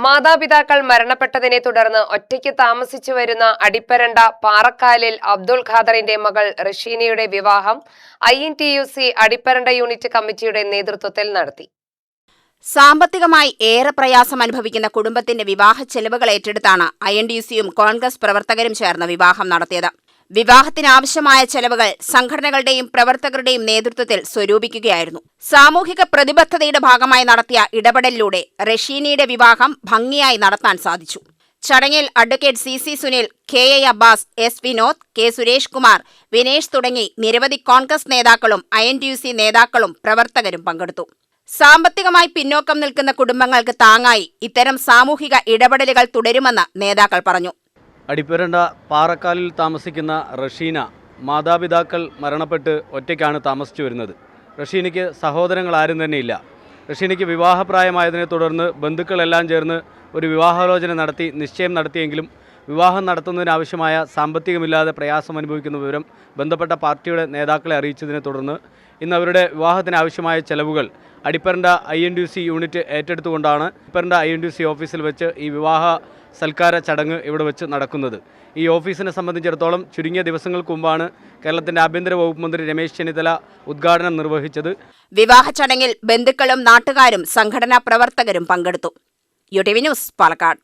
മാതാപിതാക്കൾ മരണപ്പെട്ടതിനെ തുടർന്ന് ഒറ്റയ്ക്ക് താമസിച്ചു വരുന്ന അടിപ്പരണ്ട പാറക്കാലിൽ അബ്ദുൾ ഖാദറിന്റെ മകൾ റഷീനയുടെ വിവാഹം INTUC അടിപ്പരണ്ട യൂണിറ്റ് കമ്മിറ്റിയുടെ നേതൃത്വത്തിൽ നടത്തി. സാമ്പത്തികമായി ഏറെ പ്രയാസം അനുഭവിക്കുന്ന കുടുംബത്തിന്റെ വിവാഹ ചെലവുകൾ ഏറ്റെടുത്താണ് INTUCയും കോൺഗ്രസ് പ്രവർത്തകരും ചേർന്ന് വിവാഹം നടത്തിയത്. വിവാഹത്തിനാവശ്യമായ ചെലവുകൾ സംഘടനകളുടെയും പ്രവർത്തകരുടെയും നേതൃത്വത്തിൽ സ്വരൂപിക്കുകയായിരുന്നു. സാമൂഹിക പ്രതിബദ്ധതയുടെ ഭാഗമായി നടത്തിയ ഇടപെടലിലൂടെ റഷീനയുടെ വിവാഹം ഭംഗിയായി നടത്താൻ സാധിച്ചു. ചടങ്ങിൽ advocate CC Sunil, KA Abbas, S Vinod, K Suresh Kumar, Vinesh തുടങ്ങി നിരവധി കോൺഗ്രസ് നേതാക്കളും INTUC നേതാക്കളും പ്രവർത്തകരും പങ്കെടുത്തു. സാമ്പത്തികമായി പിന്നോക്കം നിൽക്കുന്ന കുടുംബങ്ങൾക്ക് താങ്ങായി ഇത്തരം സാമൂഹിക ഇടപെടലുകൾ തുടരുമെന്ന് നേതാക്കൾ പറഞ്ഞു. അടിപ്പരണ്ട പാറക്കാലിൽ താമസിക്കുന്ന റഷീന മാതാപിതാക്കൾ മരണപ്പെട്ട് ഒറ്റയ്ക്കാണ് താമസിച്ചു വരുന്നത്. റഷീനയ്ക്ക് സഹോദരങ്ങൾ ആരും തന്നെയില്ല. റഷീനയ്ക്ക് വിവാഹപ്രായമായതിനെ തുടർന്ന് ബന്ധുക്കളെല്ലാം ചേർന്ന് ഒരു വിവാഹാലോചന നടത്തി നിശ്ചയം നടത്തിയെങ്കിലും വിവാഹം നടത്തുന്നതിനാവശ്യമായ സാമ്പത്തികമില്ലാതെ പ്രയാസം അനുഭവിക്കുന്ന വിവരം ബന്ധപ്പെട്ട പാർട്ടിയുടെ നേതാക്കളെ അറിയിച്ചതിനെ തുടർന്ന് ഇന്ന് അവരുടെ വിവാഹത്തിനാവശ്യമായ ചെലവുകൾ Adipparanda INTUC unit ഏറ്റെടുത്തുകൊണ്ടാണ് Adipparanda INTUC ഓഫീസിൽ വെച്ച് ഈ വിവാഹ സൽക്കാര ചടങ്ങ് ഇവിടെ വെച്ച് നടക്കുന്നത്. ഈ ഓഫീസിനെ സംബന്ധിച്ചിടത്തോളം ചുരുങ്ങിയ ദിവസങ്ങൾക്ക് മുമ്പാണ് കേരളത്തിന്റെ ആഭ്യന്തര വകുപ്പ് മന്ത്രി രമേശ് ചെന്നിത്തല ഉദ്ഘാടനം നിർവഹിച്ചത്. വിവാഹ ചടങ്ങിൽ ബന്ധുക്കളും നാട്ടുകാരും സംഘടനാ പ്രവർത്തകരും പങ്കെടുത്തു. UTV news, Palakkad.